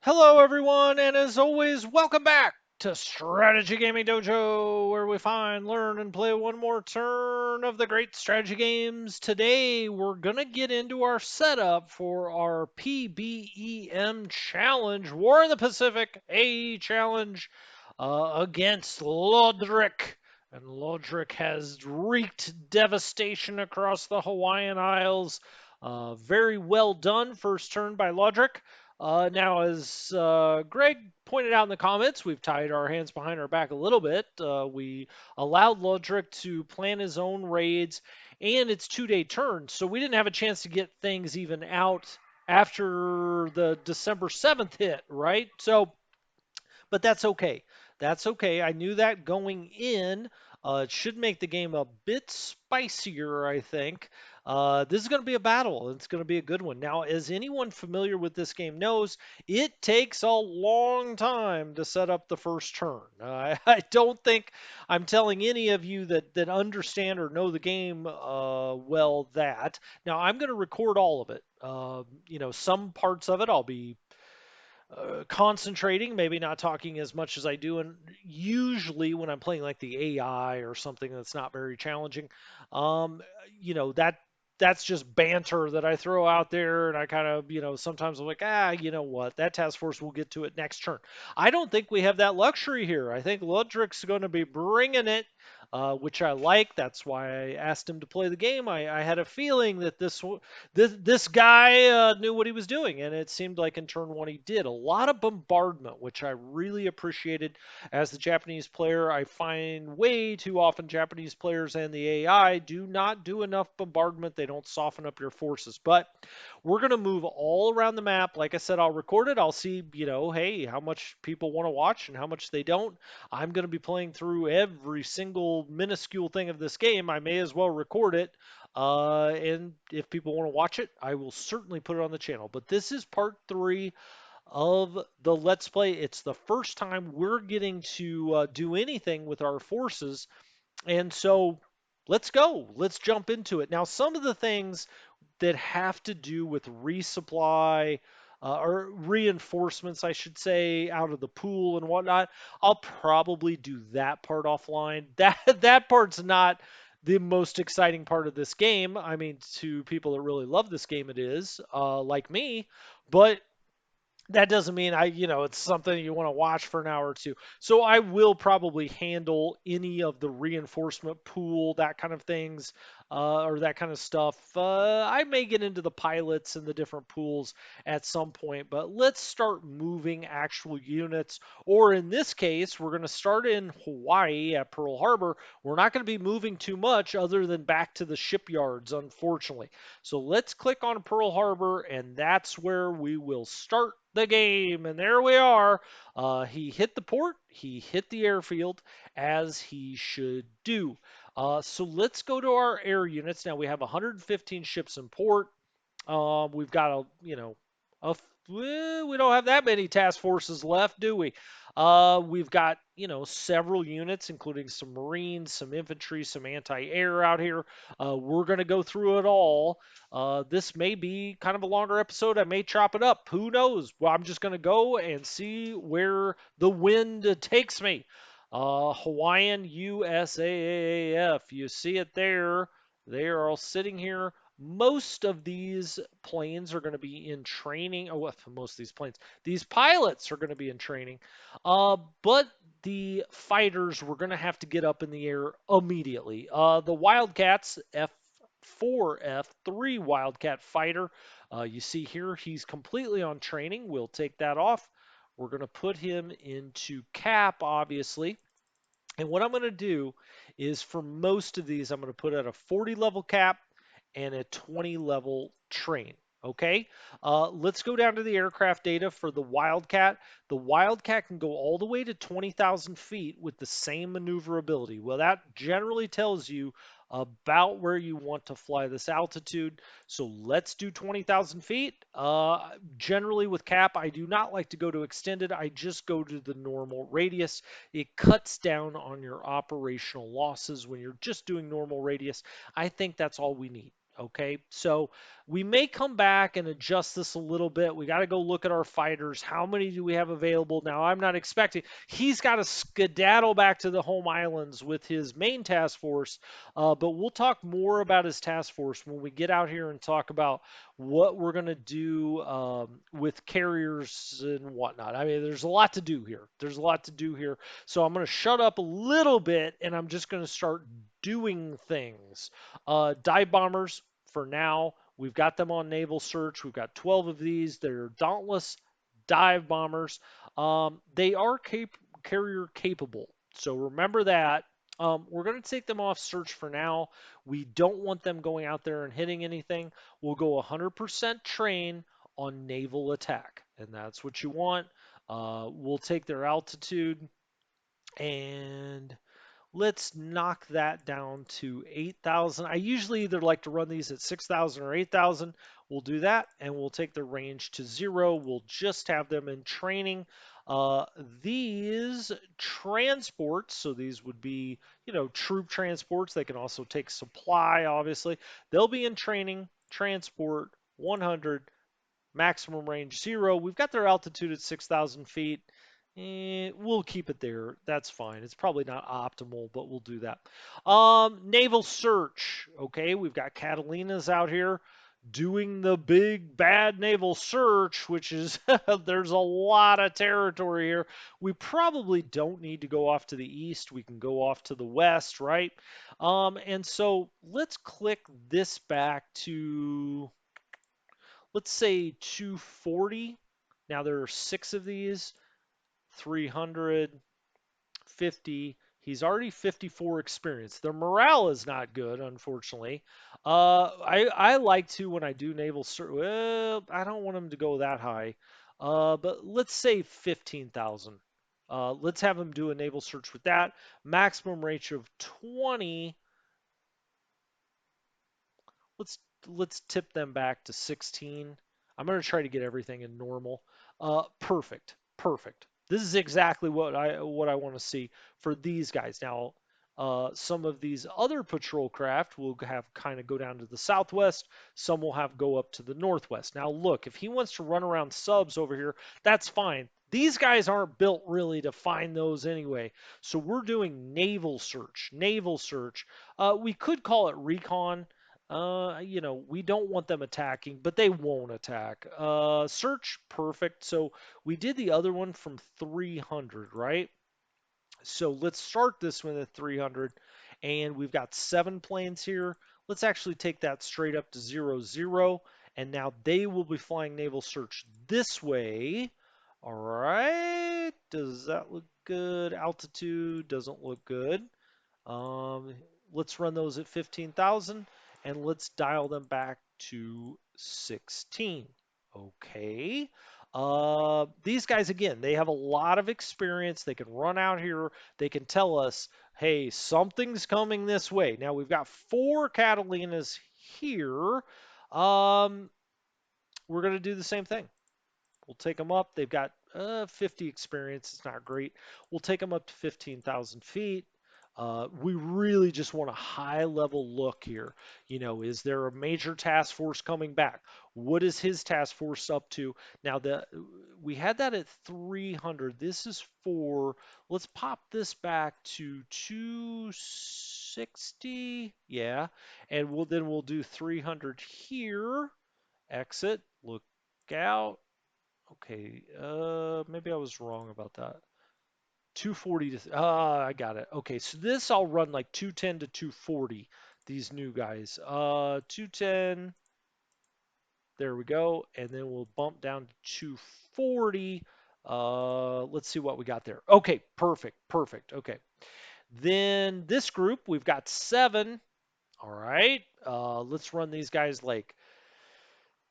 Hello, everyone, and as always, welcome back to Strategy Gaming Dojo, where we find, learn, and play one more turn of the great strategy games. Today, we're going to get into our setup for our PBEM challenge, War in the Pacific A challenge against Lodric. And Lodric has wreaked devastation across the Hawaiian Isles. Very well done, first turn by Lodric. Now, as Greg pointed out in the comments, we've tied our hands behind our back a little bit. We allowed Lodric to plan his own raids, and it's 2-day turn, so we didn't have a chance to get things even out after the December 7th hit, right? So but that's okay. That's okay. I knew that going in. It should make the game a bit spicier, I think. This is going to be a battle. It's going to be a good one. Now, as anyone familiar with this game knows, it takes a long time to set up the first turn. I don't think I'm telling any of you that understand or know the game well that. Now, I'm going to record all of it. Some parts of it I'll be concentrating, maybe not talking as much as I do, and usually when I'm playing like the AI or something that's not very challenging, um, that's just banter that I throw out there, and I kind of, sometimes I'm like, you know what, that task force will get to it next turn. I don't think we have that luxury here. I think Ludric's going to be bringing it. Which I like. That's why I asked him to play the game. I had a feeling that this guy knew what he was doing, and it seemed like in turn one he did. A lot of bombardment, which I really appreciated as the Japanese player. I find way too often Japanese players and the AI do not do enough bombardment. They don't soften up your forces. But we're going to move all around the map. Like I said, I'll record it. I'll see, hey, how much people want to watch and how much they don't. I'm going to be playing through every single minuscule thing of this game. I may as well record it. And if people want to watch it, I will certainly put it on the channel. But this is part 3 of the Let's Play. It's the first time we're getting to do anything with our forces. And so let's go. Let's jump into it. Now, some of the things that have to do with resupply or reinforcements, I should say, out of the pool and whatnot. I'll probably do that part offline. That part's not the most exciting part of this game. I mean, to people that really love this game, it is, like me. But that doesn't mean it's something you want to watch for an hour or two. So I will probably handle any of the reinforcement pool, that kind of things, or that kind of stuff. I may get into the pilots and the different pools at some point, but let's start moving actual units. Or in this case, we're going to start in Hawaii at Pearl Harbor. We're not going to be moving too much other than back to the shipyards, unfortunately. So let's click on Pearl Harbor, and that's where we will start the game. And there we are. He hit the port, he hit the airfield, as he should do. So let's go to our air units. Now we have 115 ships in port. We've got we don't have that many task forces left, do we? We've got, several units, including some Marines, some infantry, some anti-air out here. We're going to go through it all. This may be kind of a longer episode. I may chop it up. Who knows? Well, I'm just going to go and see where the wind takes me. Hawaiian USAAF. You see it there. They are all sitting here. Most of these planes are going to be in training. Oh, well, most of these planes. These pilots are going to be in training. But the fighters were going to have to get up in the air immediately. The Wildcats, F4, F3 Wildcat fighter. You see here, he's completely on training. We'll take that off. We're going to put him into cap, obviously. And what I'm going to do is for most of these, I'm going to put at a 40 level cap and a 20 level train. Okay, let's go down to the aircraft data for the Wildcat. The Wildcat can go all the way to 20,000 feet with the same maneuverability. Well, that generally tells you about where you want to fly this altitude. So let's do 20,000 feet. Generally with cap, I do not like to go to extended. I just go to the normal radius. It cuts down on your operational losses when you're just doing normal radius. I think that's all we need. Okay, so we may come back and adjust this a little bit. We got to go look at our fighters. How many do we have available now? I'm not expecting. He's got to skedaddle back to the home islands with his main task force, but we'll talk more about his task force when we get out here and talk about what we're going to do with carriers and whatnot. I mean, there's a lot to do here. There's a lot to do here. So I'm going to shut up a little bit and I'm just going to start doing things. Dive bombers, for now, we've got them on naval search. We've got 12 of these. They're dauntless dive bombers. They are carrier capable. So remember that. We're going to take them off search for now. We don't want them going out there and hitting anything. We'll go 100% train on naval attack, and that's what you want. We'll take their altitude and let's knock that down to 8,000. I usually either like to run these at 6,000 or 8,000. We'll do that and we'll take the range to 0. We'll just have them in training. Uh, these transports, so these would be, troop transports. They can also take supply, obviously. They'll be in training, transport 100, maximum range 0. We've got their altitude at 6,000 feet. We'll keep it there. That's fine. It's probably not optimal, but we'll do that. Naval search. Okay, we've got Catalinas out here doing the big bad naval search, which is there's a lot of territory here. We probably don't need to go off to the east. We can go off to the west, right? And so let's click this back to, let's say, 240. Now there are 6 of these, 300, 50. He's already 54 experience. Their morale is not good, unfortunately. I like to, when I do naval search. Well, I don't want him to go that high. But let's say 15,000. Let's have him do a naval search with that. Maximum range of 20. Let's let's tip them back to 16. I'm going to try to get everything in normal. Perfect. Perfect. This is exactly what I want to see for these guys. Now, some of these other patrol craft will have kind of go down to the southwest. Some will have go up to the northwest. Now, look, if he wants to run around subs over here, that's fine. These guys aren't built really to find those anyway. So we're doing naval search. Naval search. We could call it recon. We don't want them attacking, but they won't attack. Search, perfect. So we did the other one from 300, right? So let's start this one at 300, and we've got 7 planes here. Let's actually take that straight up to 00, and now they will be flying naval search this way. All right, does that look good? Altitude doesn't look good. Um, let's run those at 15,000 and let's dial them back to 16. Okay. These guys, again, they have a lot of experience. They can run out here. They can tell us, hey, something's coming this way. Now, we've got 4 Catalinas here. Um, we're going to do the same thing. We'll take them up. They've got 50 experience. It's not great. We'll take them up to 15,000 feet. We really just want a high level look here. Is there a major task force coming back? What is his task force up to? Now, we had that at 300. This is 4. Let's pop this back to 260. Yeah. And we'll do 300 here. Exit. Look out. Okay, maybe I was wrong about that. 240 to, I got it. Okay, so this I'll run like 210 to 240, these new guys. 210, there we go. And then we'll bump down to 240. Let's see what we got there. Okay, perfect, perfect. Okay. Then this group, we've got 7. All right, let's run these guys like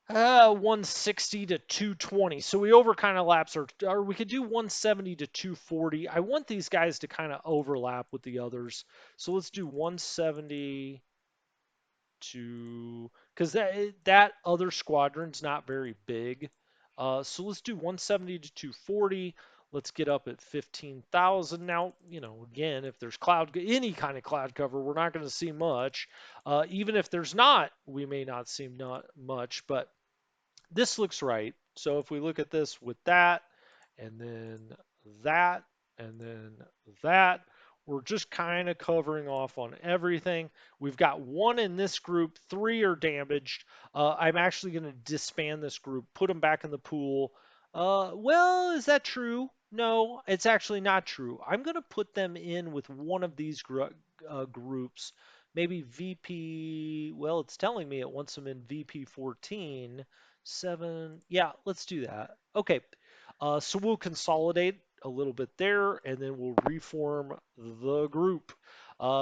160 to 220. So we over kind of laps, or we could do 170 to 240. I want these guys to kind of overlap with the others. So let's do 170 to, because that other squadron's not very big. So let's do 170 to 240. Let's get up at 15,000. Now, again, if there's any kind of cloud cover, we're not going to see much. Even if there's not, we may not see not much, but this looks right. So if we look at this with that, and then that, and then that, we're just kind of covering off on everything. We've got one in this group, three are damaged. I'm actually going to disband this group, put them back in the pool. Well, is that true? No, it's actually not true. I'm going to put them in with one of these groups, maybe VP. Well, it's telling me it wants them in VP 14. 7. Yeah, let's do that. Okay. So we'll consolidate a little bit there and then we'll reform the group.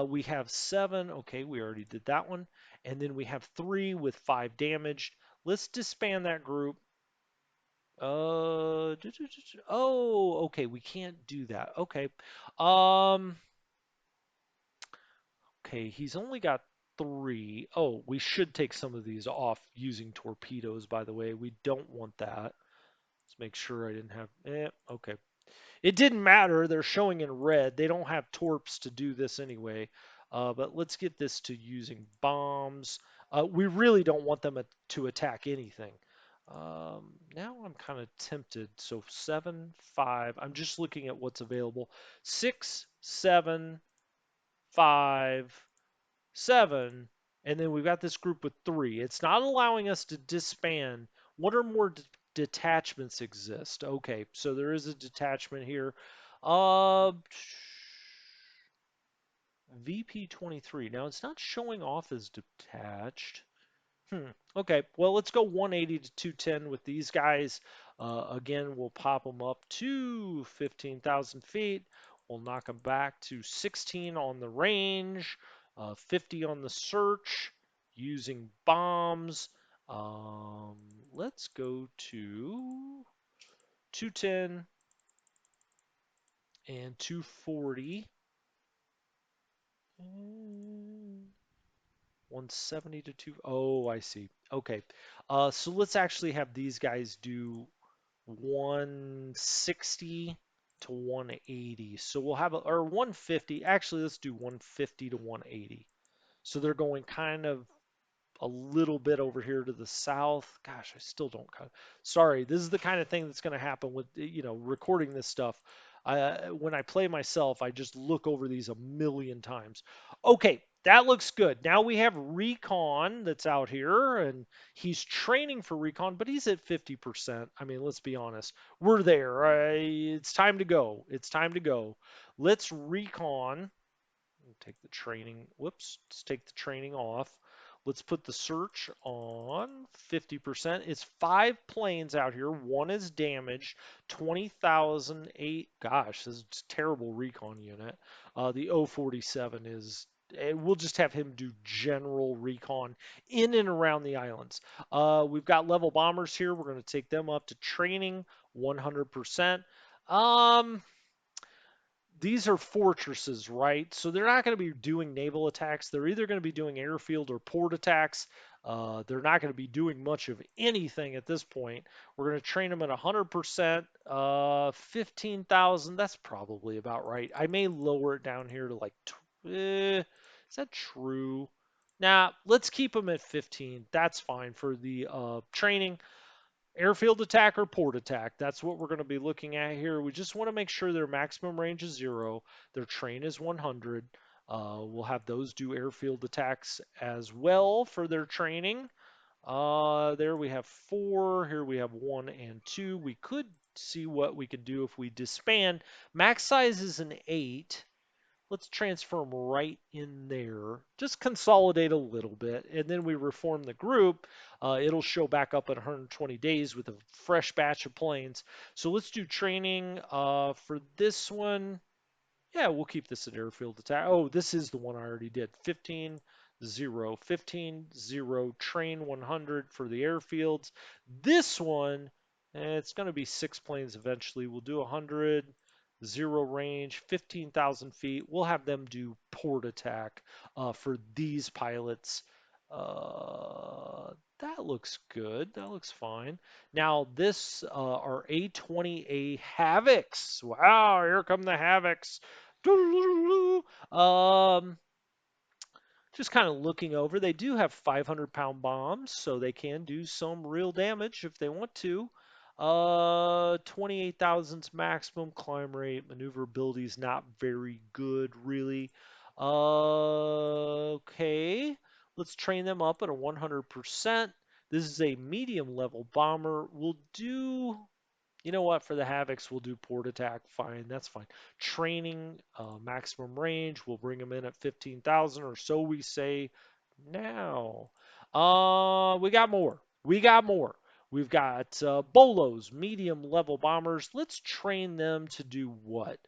We have 7. Okay, we already did that one. And then we have 3 with 5 damaged. Let's disband that group. Oh, okay, we can't do that. Okay. Um, okay, he's only got 3. Oh, we should take some of these off using torpedoes, by the way. We don't want that. Let's make sure I didn't have. Okay. It didn't matter. They're showing in red. They don't have torps to do this anyway. But let's get this to using bombs. We really don't want them to attack anything. Now I'm kind of tempted. So 7, 5. I'm just looking at what's available. 6, 7, 5, 7, and then we've got this group with 3. It's not allowing us to disband. What are more detachments exist? Okay, so there is a detachment here. Uh, VP23. Now it's not showing off as detached. Okay, well, let's go 180 to 210 with these guys. Again, we'll pop them up to 15,000 feet. We'll knock them back to 16 on the range, 50 on the search using bombs. Um, let's go to 210 and 240. 170 to 2. Oh, I see. Okay. So let's actually have these guys do 160 to 180. So we'll have or 150. Actually, let's do 150 to 180. So they're going kind of a little bit over here to the south. Gosh, I still don't. Sorry, this is the kind of thing that's going to happen with recording this stuff. When I play myself, I just look over these a million times. Okay, that looks good. Now we have Recon that's out here, and he's training for Recon, but he's at 50%. I mean, let's be honest. We're there. It's time to go. It's time to go. Let's Recon. Take the training. Whoops. Let's take the training off. Let's put the search on 50%. It's 5 planes out here. One is damaged. 20,008. Gosh, this is terrible recon unit. The 047 is. We'll just have him do general recon in and around the islands. We've got level bombers here. We're going to take them up to training 100%. These are fortresses, right? So they're not going to be doing naval attacks. They're either going to be doing airfield or port attacks. They're not going to be doing much of anything at this point. We're going to train them at 100%. 15,000, that's probably about right. I may lower it down here to like, is that true? Nah, let's keep them at 15. That's fine for the training. Airfield attack or port attack. That's what we're going to be looking at here. We just want to make sure their maximum range is 0. Their train is 100. We'll have those do airfield attacks as well for their training. There we have 4. Here we have 1 and 2. We could see what we could do if we disband. Max size is an 8. Let's transfer them right in there. Just consolidate a little bit, and then we reform the group. It'll show back up at 120 days with a fresh batch of planes. So let's do training for this one. Yeah, we'll keep this at airfield attack. Oh, this is the one I already did. 15, 0, 15, 0, train 100 for the airfields. This one, it's going to be 6 planes eventually. We'll do 100, 0 range, 15,000 feet. We'll have them do port attack for these pilots. Uh, That looks good. That looks fine. Now this are A20A Havocs. Wow, here come the Havocs. Um, just kind of looking over, they do have 500-pound bombs, so they can do some real damage if they want to. 28,000's maximum climb rate. Maneuverability is not very good, really. Okay, let's train them up at a 100%. This is a medium level bomber. We'll do you know what? For the Havocs, we'll do port attack. Fine, that's fine. Training, maximum range, we'll bring them in at 15,000 or so we say now. We got more. We got more. We've got Bolos, medium level bombers. Let's train them to do what?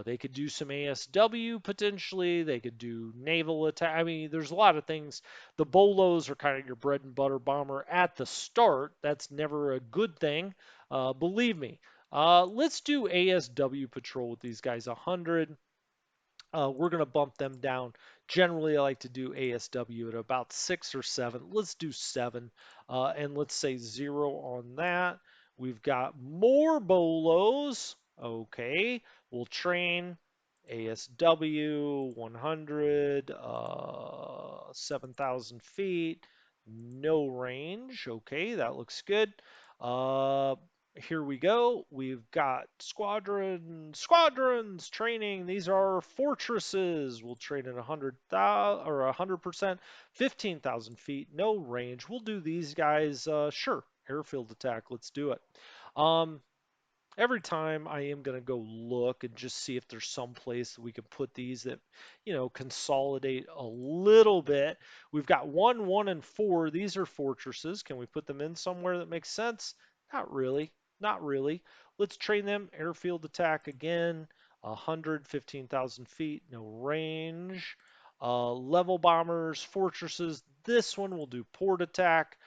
They could do some ASW potentially. They could do naval attack. I mean, there's a lot of things. The Bolos are kind of your bread and butter bomber at the start. That's never a good thing. Believe me. Let's do ASW patrol with these guys 100. We're going to bump them down. Generally, I like to do ASW at about 6 or 7. Let's do 7. And let's say 0 on that. We've got more bolos. Okay. We'll train ASW 100, 7,000 feet. No range. Okay. That looks good. Uh, Here we go. We've got squadrons training. These are fortresses. We'll train at 100,000 or 100%, 15,000 feet, no range. We'll do these guys. Sure, airfield attack. Let's do it. Um, every time I am going to go look and just see if there's some place that we can put these that, consolidate a little bit. We've got 1, 1, and 4. These are fortresses. Can we put them in somewhere that makes sense? Not really. Not really. Let's train them. Airfield attack again. 115,000 feet, no range. Level bombers, fortresses. This one will do port attack.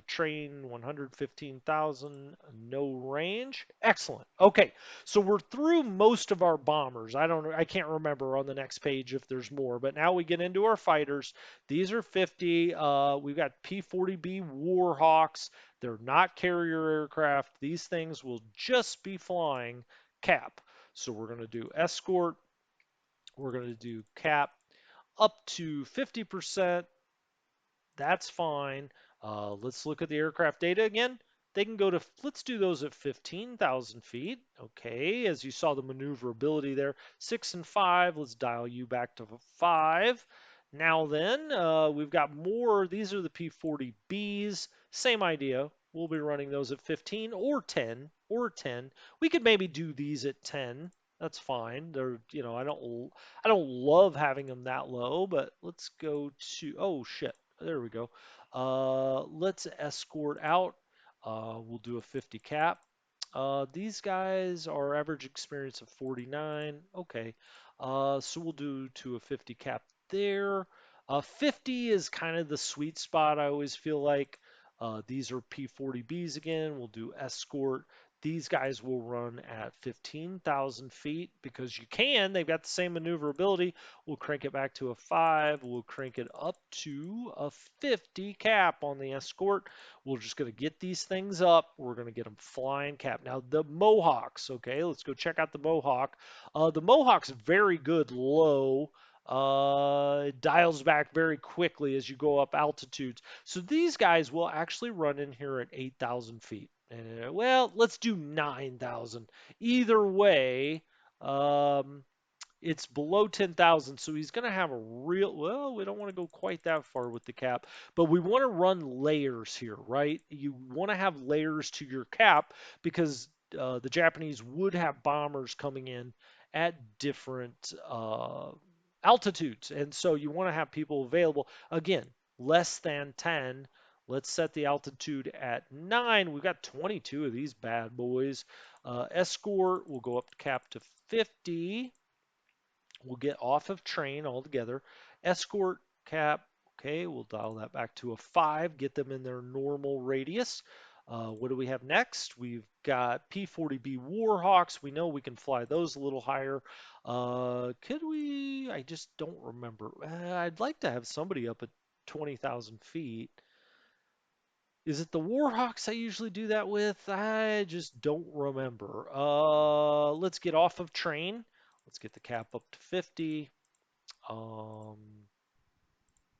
Train 115,000, no range. Excellent. Okay, so we're through most of our bombers. I can't remember on the next page if there's more, but now we get into our fighters. These are 50. We've got P-40B Warhawks. They're not carrier aircraft. These things will just be flying cap. So we're going to do escort. We're going to do cap up to 50%. That's fine. Let's look at the aircraft data again. They can go to, let's do those at 15,000 feet. Okay, as you saw the maneuverability there, 6 and 5. Let's dial you back to 5. Now then, we've got more. These are the P-40Bs. Same idea. We'll be running those at 15 or 10 or 10. We could maybe do these at 10. That's fine. They're, I don't love having them that low, but let's go to, oh shit. There we go. Let's escort out. We'll do a 50 cap. These guys are average experience of 49. Okay. So we'll do to a 50 cap there. 50 is kind of the sweet spot, I always feel like. These are P-40Bs again. We'll do escort. These guys will run at 15,000 feet because you can. They've got the same maneuverability. We'll crank it back to a 5. We'll crank it up to a 50 cap on the escort. We're just going to get these things up. We're going to get them flying cap. Now, the Mohawks, okay, let's go check out the Mohawk. The Mohawk's very good low. It dials back very quickly as you go up altitudes. So these guys will actually run in here at 8,000 feet. Well, let's do 9,000. Either way, um, it's below 10,000, so he's going to have a real, well, we don't want to go quite that far with the cap, but we want to run layers here, right? You want to have layers to your cap because the Japanese would have bombers coming in at different altitudes. And so you want to have people available. Again, less than 10. Let's set the altitude at 9. We've got 22 of these bad boys. Escort, we'll go up cap to 50. We'll get off of train altogether. Escort cap, okay, we'll dial that back to a 5, get them in their normal radius. What do we have next? We've got P-40B Warhawks. We know we can fly those a little higher. Could we? I just don't remember. I'd like to have somebody up at 20,000 feet. Is it the Warhawks I usually do that with? I just don't remember. Let's get off of train. Let's get the cap up to 50. Um,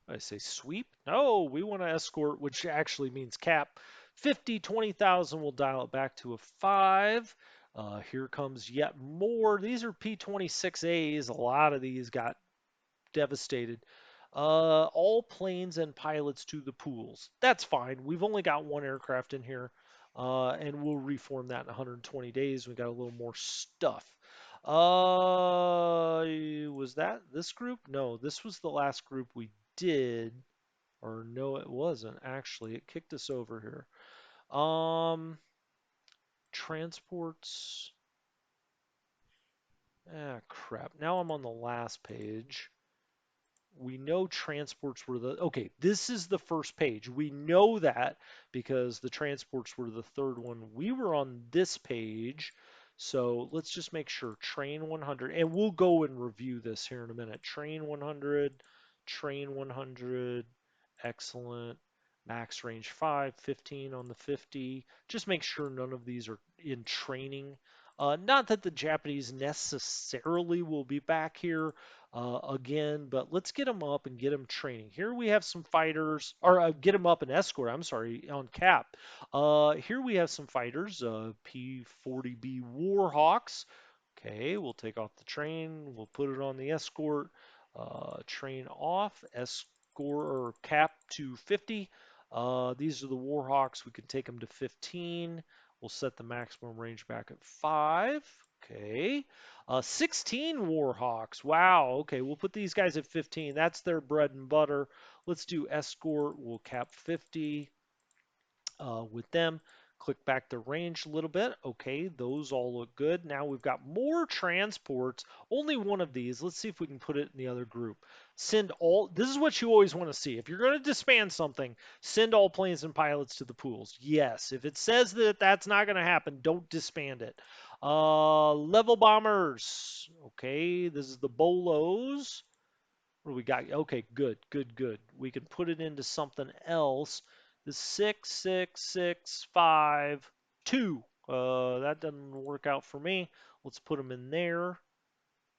I say sweep. No, we want to escort, which actually means cap. 50, 20,000. We'll dial it back to a 5. Here comes yet more. These are P-26As. A lot of these got devastated. All planes and pilots to the pools. That's fine. We've only got one aircraft in here, and we'll reform that in 120 days. We got a little more stuff. Was that this group? No, this was the last group we did. Or no, it wasn't actually. It kicked us over here. Transports. Ah, crap. Now I'm on the last page. We know transports were the okay, this is the first page. We know that because the transports were the third one. We were on this page. So let's just make sure train 100, and we'll go and review this here in a minute. Train 100, train 100, excellent. Max range 5, 15 on the 50. Just make sure none of these are in training. Not that the Japanese necessarily will be back here, again, but let's get them up and get them training. Here we have some fighters, or get them up and escort, I'm sorry, on cap. Here we have some fighters, P-40B Warhawks. Okay, we'll take off the train, we'll put it on the escort, train off, escort or cap to 50. These are the Warhawks, we can take them to 15. We'll set the maximum range back at 5. Okay. 16 Warhawks. Wow. Okay, we'll put these guys at 15. That's their bread and butter. Let's do escort. We'll cap 50 with them. Click back the range a little bit. Okay, those all look good. Now we've got more transports. Only one of these. Let's see if we can put it in the other group. Send all. This is what you always want to see. If you're going to disband something, send all planes and pilots to the pools. Yes. If it says that that's not going to happen, don't disband it. Level bombers. Okay, this is the Bolos. What do we got? Okay, good, good, good. We can put it into something else. The 6665 2. That doesn't work out for me. Let's put them in there.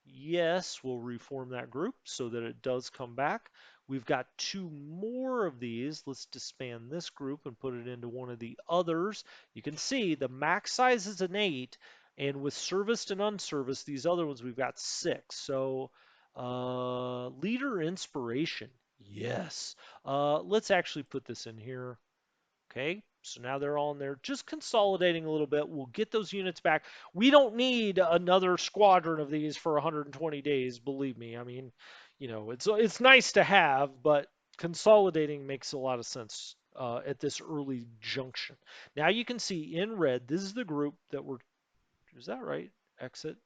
Yes, we'll reform that group so that it does come back. We've got two more of these. Let's disband this group and put it into one of the others. You can see the max size is an 8, and with serviced and unserviced, these other ones we've got 6. So leader inspiration, yes. Let's actually put this in here. Okay, so now they're all in there, just consolidating a little bit. We'll get those units back. We don't need another squadron of these for 120 days, believe me. I mean, it's nice to have, but consolidating makes a lot of sense at this early junction. Now you can see in red, this is the group that we're, is that right? Exit.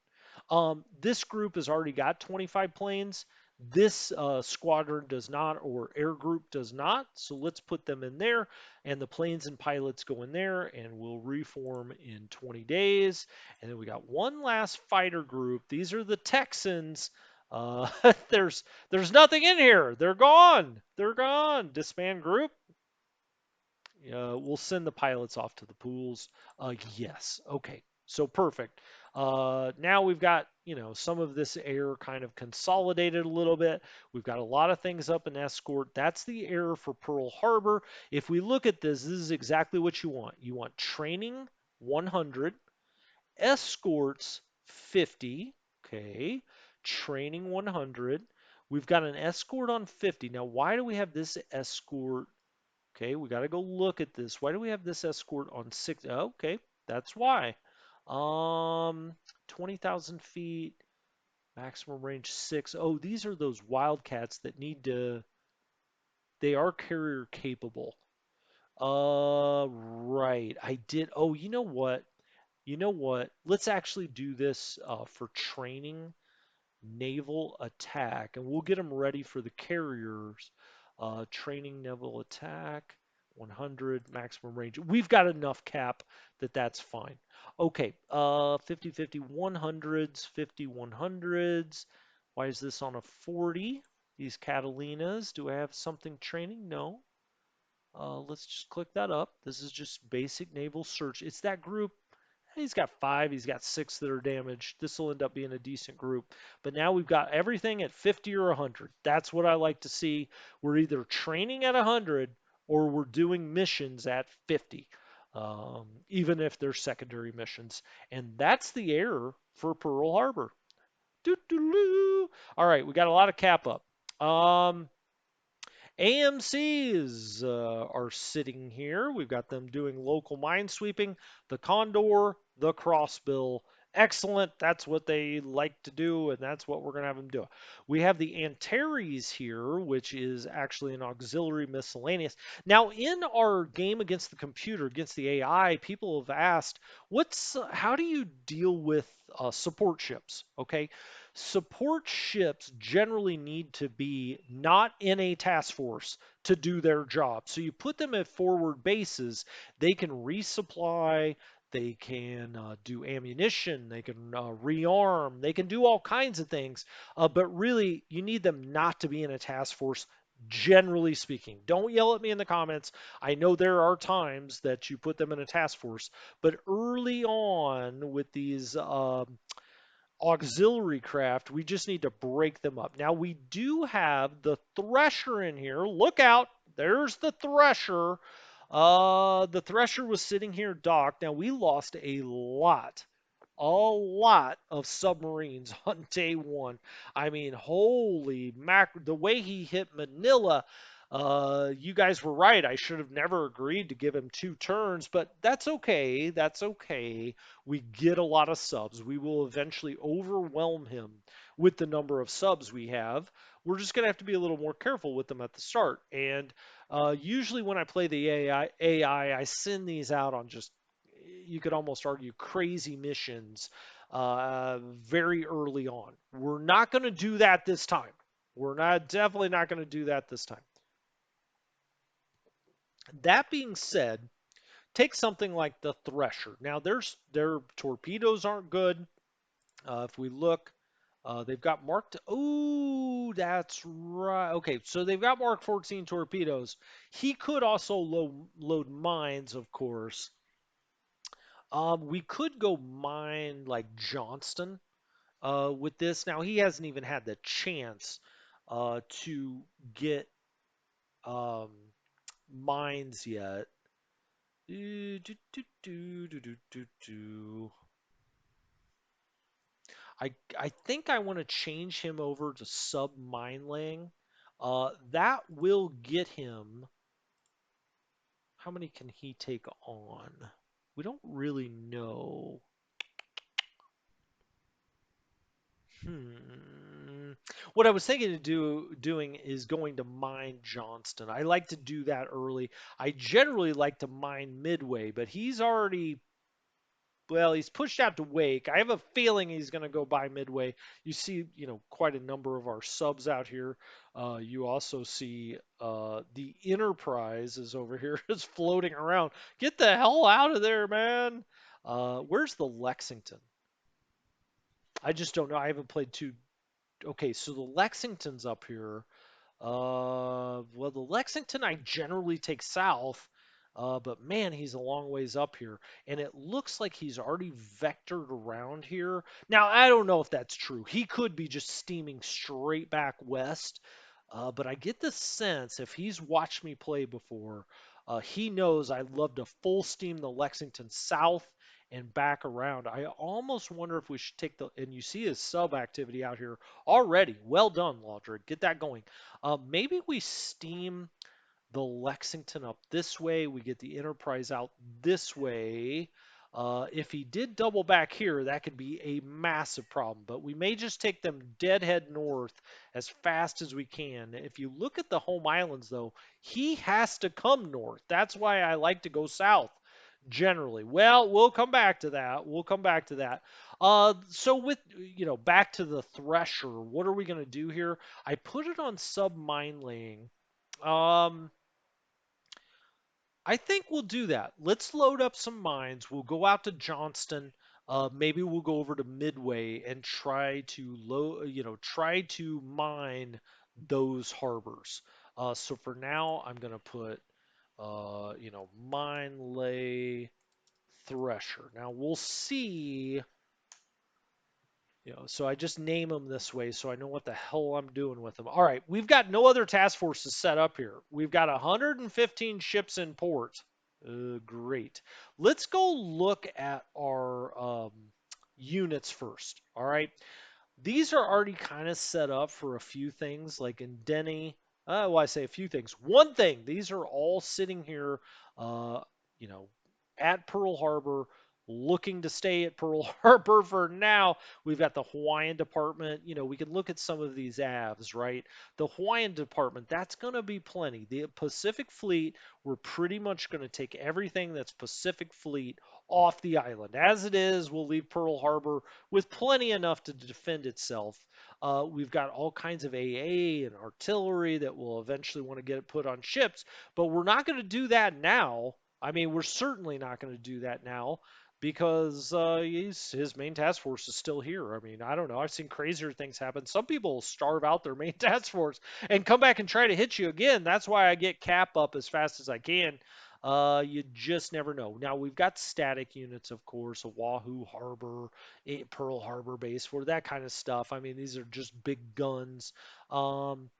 This group has already got 25 planes. This squadron does not, or air group does not. So let's put them in there, and the planes and pilots go in there, and we'll reform in 20 days. And then we got one last fighter group. These are the Texans. Uh, there's nothing in here. They're gone. They're gone. Disband group. We'll send the pilots off to the pools. Yes. Okay. So perfect. Now we've got, some of this air kind of consolidated a little bit. We've got a lot of things up in escort. That's the air for Pearl Harbor. If we look at this is exactly what you want. You want training 100, escorts 50. Okay. Training 100. We've got an escort on 50. Now, why do we have this escort? Okay, we got to go look at this. Why do we have this escort on 6? Oh, okay, that's why. 20,000 feet, maximum range 6. Oh, these are those Wildcats that need to, they are carrier capable. Right. I did. Oh, you know what? You know what? Let's actually do this for training naval attack, and we'll get them ready for the carriers. Training naval attack, 100 maximum range. We've got enough cap that that's fine. Okay, 50, 50, 100s, 50, 100s. Why is this on a 40? These Catalinas. Do I have something training? No. Let's just click that up. This is just basic naval search. It's that group. He's got five, he's got six that are damaged. This will end up being a decent group. But now we've got everything at 50 or 100. That's what I like to see. We're either training at 100 or we're doing missions at 50, even if they're secondary missions. And that's the error for Pearl Harbor. Doo-doo-doo. All right, we got a lot of cap up. AMCs are sitting here. We've got them doing local mine sweeping, the Condor, the Crossbill. Excellent. That's what they like to do, and that's what we're going to have them do. We have the Antares here, which is actually an auxiliary miscellaneous. Now, in our game against the computer, against the AI, people have asked, how do you deal with support ships? Okay, support ships generally need to be not in a task force to do their job. So you put them at forward bases, they can resupply, they can do ammunition, they can rearm, they can do all kinds of things. But really, you need them not to be in a task force. Generally speaking, don't yell at me in the comments. I know there are times that you put them in a task force, but early on with these auxiliary craft, we just need to break them up. Now we do have the Thresher in here. Look out, there's the Thresher. The Thresher was sitting here docked. Now we lost a lot of submarines on day one. I mean, holy mac! The way he hit Manila, you guys were right. I should have never agreed to give him two turns, but that's okay. That's okay. We get a lot of subs. We will eventually overwhelm him with the number of subs we have. We're just going to have to be a little more careful with them at the start. And usually when I play the AI, I send these out on just you could almost argue crazy missions very early on. We're not going to do that this time. We're not definitely not going to do that this time. That being said, take something like the Thresher. Now their torpedoes aren't good. If we look, they've got marked. Oh, that's right. Okay, so they've got Mark 14 torpedoes. He could also load mines, of course. We could go mine like Johnston with this. Now he hasn't even had the chance to get um, mines yet. Do, do, do, do, do, do, do. I think I want to change him over to sub mine laying. That will get him. How many can he take on? We don't really know. Hmm. What I was thinking of doing is going to mine Johnston. I like to do that early. I generally like to mine Midway, but he's pushed out to Wake. I have a feeling he's going to go by Midway. You see, quite a number of our subs out here. You also see the Enterprise is over here, is floating around. Get the hell out of there, man. Where's the Lexington? I just don't know. I haven't played too. Okay, so the Lexington's up here. Well, the Lexington I generally take south, but man, he's a long ways up here, and it looks like he's already vectored around here. Now, I don't know if that's true. He could be just steaming straight back west, but I get the sense if he's watched me play before, he knows I love to full steam the Lexington south and back around. I almost wonder if we should take and you see his sub activity out here already. Well done, Laudred. Get that going. Maybe we steam the Lexington up this way. We get the Enterprise out this way. If he did double back here, that could be a massive problem. But we may just take them deadhead north as fast as we can. If you look at the home islands, though, he has to come north. That's why I like to go south generally. Well, we'll come back to that. We'll come back to that. So with back to the Thresher, what are we going to do here? I put it on sub mine laying. Um, I think we'll do that. Let's load up some mines. We'll go out to Johnston. Maybe we'll go over to Midway and try to mine those harbors. So for now, I'm gonna put mine lay thresher. Now we'll see. So I just name them this way so I know what the hell I'm doing with them. All right, we've got no other task forces set up here. We've got 115 ships in port. Great. Let's go look at our units first. All right. These are already kind of set up for a few things, like in Denny. Well, I say a few things. One thing, these are all sitting here, uh, you know, at Pearl Harbor, looking to stay at Pearl Harbor for now. We've got the Hawaiian department. We can look at some of these avs, right? The Hawaiian department, that's going to be plenty. The Pacific Fleet, we're pretty much going to take everything that's Pacific Fleet off the island. As it is, we'll leave Pearl Harbor with plenty enough to defend itself. We've got all kinds of AA and artillery that will eventually want to get it put on ships, but we're not going to do that now. I mean, we're certainly not going to do that now because his main task force is still here. I mean, I don't know. I've seen crazier things happen. Some people will starve out their main task force and come back and try to hit you again. That's why I get cap up as fast as I can. You just never know. Now we've got static units, of course, Oahu Harbor, Pearl Harbor base for that kind of stuff. I mean, these are just big guns. Um,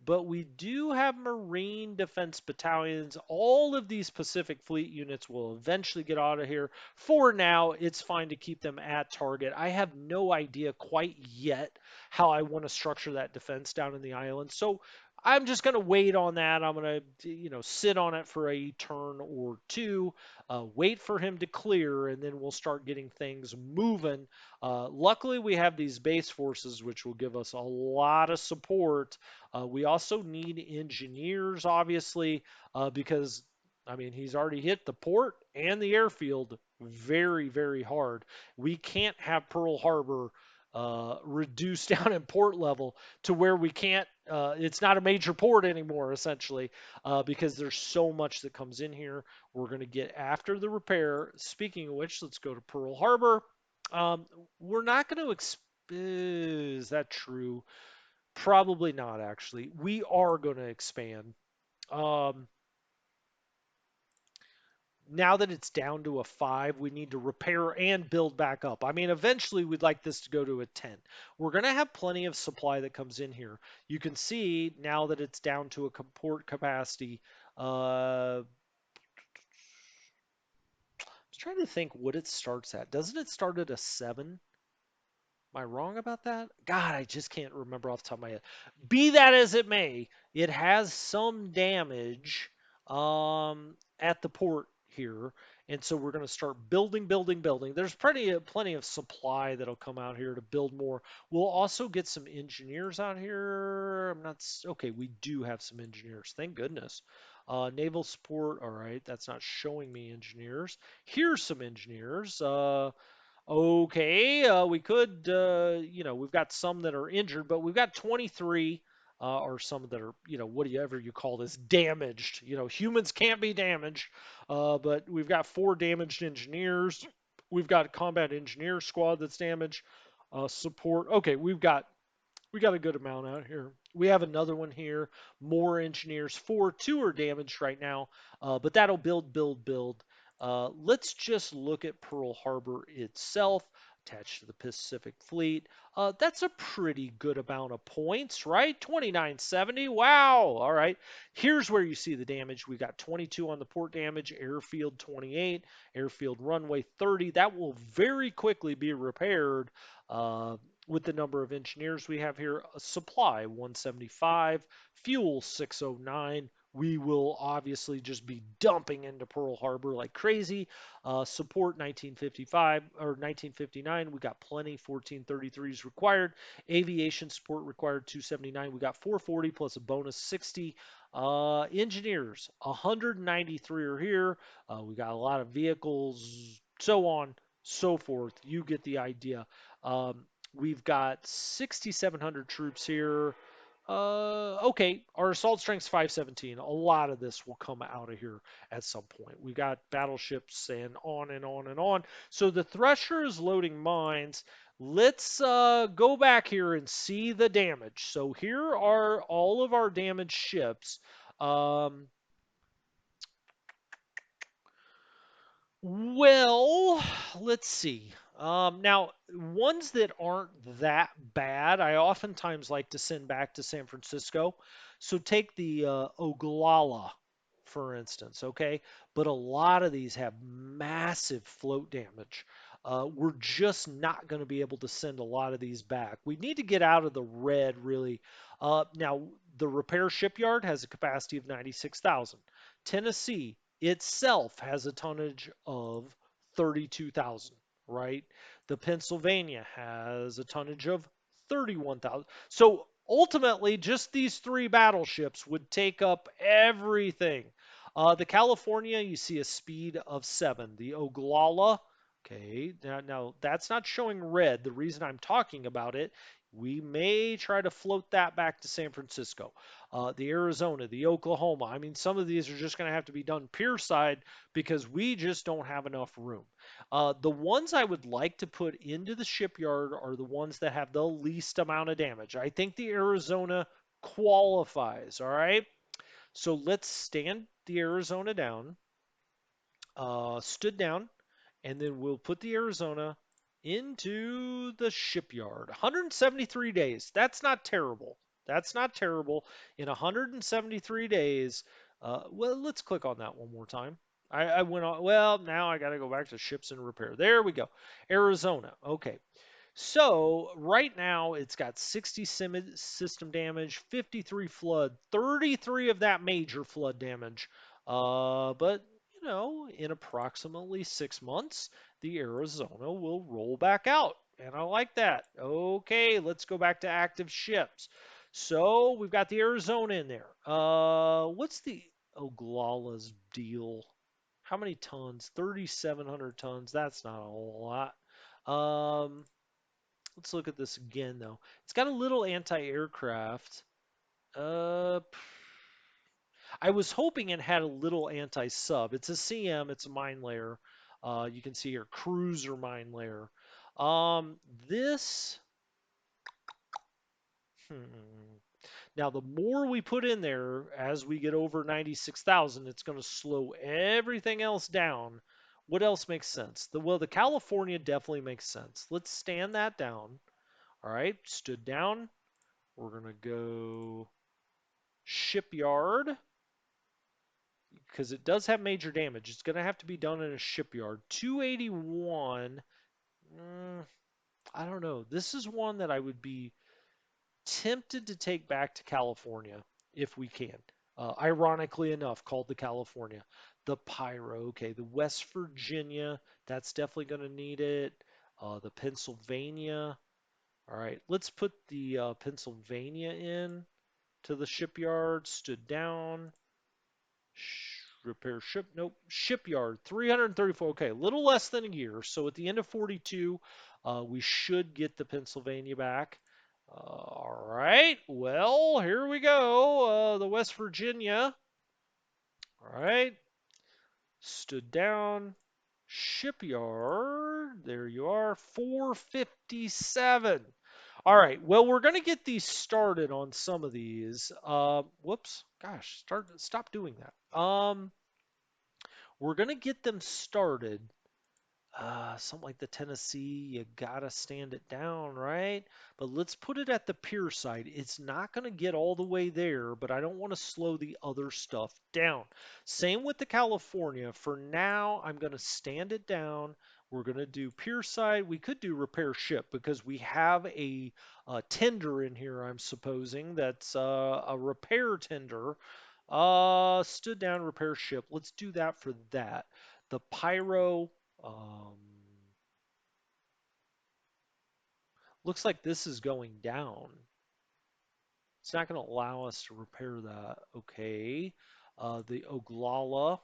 but we do have Marine Defense Battalions. All of these Pacific Fleet units will eventually get out of here. For now, it's fine to keep them at target. I have no idea quite yet how I want to structure that defense down in the island. So I'm just going to wait on that. I'm going to, sit on it for a turn or two, wait for him to clear, and then we'll start getting things moving. Luckily, we have these base forces, which will give us a lot of support. We also need engineers, obviously, because I mean he's already hit the port and the airfield very, very hard. We can't have Pearl Harbor reduced down in port level to where we can't. It's not a major port anymore, essentially, because there's so much that comes in here. We're going to get after the repair. Speaking of which, let's go to Pearl Harbor. We're not going to. Is that true? Probably not, actually. We are going to expand. Um, Now that it's down to a 5, we need to repair and build back up. I mean, eventually we'd like this to go to a 10. We're going to have plenty of supply that comes in here. You can see now that it's down to a port capacity. I was trying to think what it starts at. Doesn't it start at a 7? Am I wrong about that? God, I just can't remember off the top of my head. Be that as it may, it has some damage at the port here, and so we're going to start building, building, building. There's plenty of supply that'll come out here to build more. We'll also get some engineers out here. Okay. We do have some engineers. Thank goodness. Naval support. All right, that's not showing me engineers. Here's some engineers. Okay, we could, we've got some that are injured, but we've got 23, or some that are, whatever you call this, damaged. Humans can't be damaged, but we've got 4 damaged engineers. We've got a combat engineer squad that's damaged. Support. Okay, we got a good amount out here. We have another one here. More engineers. 2 are damaged right now, but that'll build, build, build. Let's just look at Pearl Harbor itself, attached to the Pacific Fleet. That's a pretty good amount of points, right? 2970. Wow. All right. Here's where you see the damage. We got 22 on the port damage, airfield 28, airfield runway 30. That will very quickly be repaired. With the number of engineers we have here, supply 175, fuel 609. We will obviously just be dumping into Pearl Harbor like crazy. Support 1955 or 1959. We got plenty. 1433s required. Aviation support required 279. We got 440 plus a bonus 60. Engineers 193 are here. We got a lot of vehicles, so on, so forth. You get the idea. We've got 6,700 troops here. Okay, our assault strength's 517. A lot of this will come out of here at some point. We got battleships and on and on and on. So the Thresher is loading mines. Let's go back here and see the damage. So here are all of our damaged ships. Um, Well, let's see. Now, ones that aren't that bad, I oftentimes like to send back to San Francisco. So take the Oglala, for instance, okay? But a lot of these have massive float damage. We're just not going to be able to send a lot of these back. We need to get out of the red, really. Now, the repair shipyard has a capacity of 96,000. Tennessee itself has a tonnage of 32,000, right? The Pennsylvania has a tonnage of 31,000. So ultimately, just these three battleships would take up everything. The California, you see a speed of 7. The Oglala, okay, now that's not showing red. The reason I'm talking about it, we may try to float that back to San Francisco. The Arizona, the Oklahoma. I mean, some of these are just going to have to be done pier side because we just don't have enough room. The ones I would like to put into the shipyard are the ones that have the least amount of damage. I think the Arizona qualifies, all right? So let's stand the Arizona down, stood down, and then we'll put the Arizona into the shipyard. 173 days. That's not terrible. That's not terrible. In 173 days, well, let's click on that one more time. I went on, well, now I got to go back to ships in repair. There we go. Arizona. Okay. So right now it's got 60 system damage, 53 flood, 33 of that major flood damage. But in approximately 6 months, the Arizona will roll back out, and I like that. Okay, let's go back to active ships. So we've got the Arizona in there. What's the Oglala's deal? How many tons? 3,700 tons. That's not a whole lot. Let's look at this again, though. It's got a little anti-aircraft. Uh, I was hoping it had a little anti-sub. It's a CM. It's a mine layer. You can see here, cruiser mine layer. Um, this. Hmm. Now, the more we put in there as we get over 96,000, it's going to slow everything else down. What else makes sense? The California definitely makes sense. Let's stand that down. All right, stood down. We're going to go shipyard because it does have major damage. It's going to have to be done in a shipyard. 281. I don't know. This is one that I would be tempted to take back to California if we can. Ironically enough, called the California. The Pyro, okay. The West Virginia, that's definitely going to need it. The Pennsylvania. All right, let's put the Pennsylvania in to the shipyard. Stood down. Repair ship. Nope. Shipyard. 334. Okay, a little less than a year. So at the end of 42, we should get the Pennsylvania back. All right. Well, here we go. The West Virginia. All right. Stood down. Shipyard. There you are. 457. All right. Well, we're going to get these started on some of these. Whoops. Gosh, stop doing that. We're going to get them started. Something like the Tennessee, you gotta stand it down, right? But let's put it at the pier side. It's not going to get all the way there, but I don't want to slow the other stuff down. Same with the California. For now, I'm going to stand it down. We're going to do pier side. We could do repair ship because we have a tender in here, I'm supposing, that's a repair tender. Stood down, repair ship. Let's do that for that. The pyro. Um, Looks like this is going down. It's not going to allow us to repair that. Okay. The Oglala.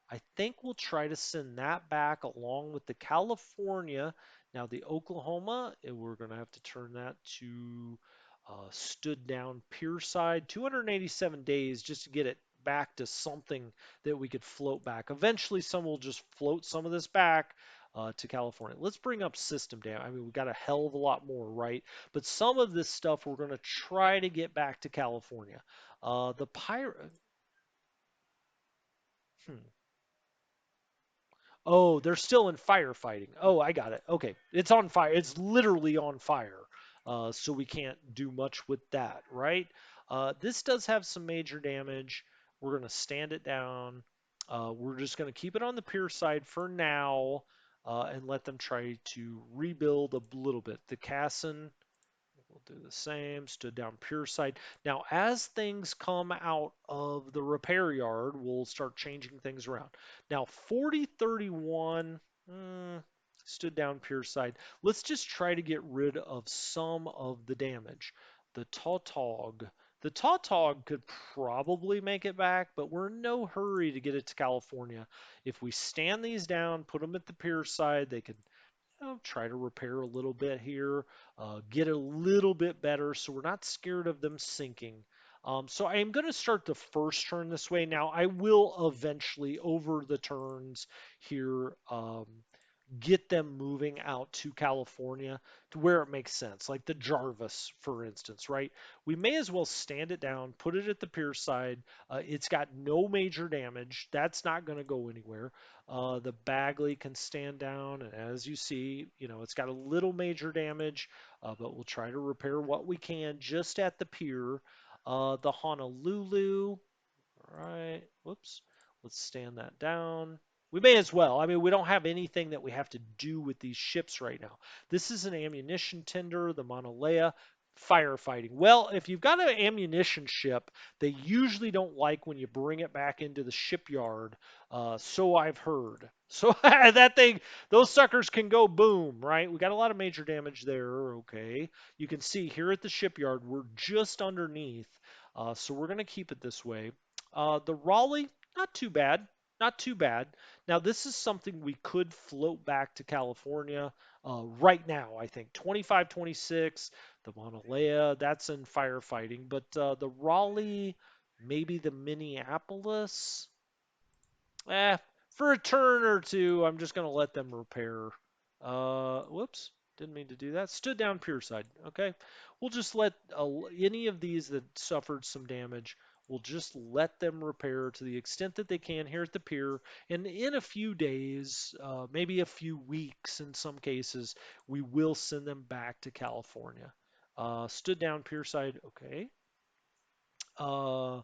I think we'll try to send that back along with the California. Now the Oklahoma, we're going to have to turn that to stood down pier side. 287 days just to get it back to something that we could float back. Eventually, some will just float some of this back to California. Let's bring up system damage. I mean, we got a hell of a lot more, right? But some of this stuff we're going to try to get back to California. The pirate. Hmm. Oh, they're still in firefighting. Oh, I got it. Okay. It's on fire. It's literally on fire. So we can't do much with that, right? This does have some major damage. We're going to stand it down. We're just going to keep it on the pier side for now and let them try to rebuild a little bit. The Casson we'll do the same, stood down pure side. Now, as things come out of the repair yard, we'll start changing things around. Now, 4031 stood down pure side. Let's just try to get rid of some of the damage. The Tautog. The Tautog could probably make it back, but we're in no hurry to get it to California. If we stand these down, put them at the pier side, they could try to repair a little bit here, get a little bit better so we're not scared of them sinking. So I am going to start the first turn this way. Now I will eventually, over the turns here, get them moving out to California to where it makes sense, like the Jarvis, for instance, right? We may as well stand it down, put it at the pier side. It's got no major damage. That's not going to go anywhere. The Bagley can stand down, and as you see, it's got a little major damage, but we'll try to repair what we can just at the pier. The Honolulu, all right, whoops. Let's stand that down. We may as well. I mean, we don't have anything that we have to do with these ships right now. This is an ammunition tender, the Mauna Lea, firefighting. Well, if you've got an ammunition ship, they usually don't like when you bring it back into the shipyard. So I've heard. So that thing, those suckers can go boom, right? We got a lot of major damage there. Okay. You can see here at the shipyard, we're just underneath. So we're going to keep it this way. The Raleigh, not too bad. Not too bad. Now, this is something we could float back to California right now, I think. 25, 26, the Mauna Lea, that's in firefighting. But the Raleigh, maybe the Minneapolis. Eh, for a turn or two, I'm just going to let them repair. Whoops, didn't mean to do that. Stood down pier side. Okay, we'll just let any of these that suffered some damage. We'll just let them repair to the extent that they can here at the pier. And in a few days, maybe a few weeks in some cases, we will send them back to California. Stood down pier side. Okay. Uh,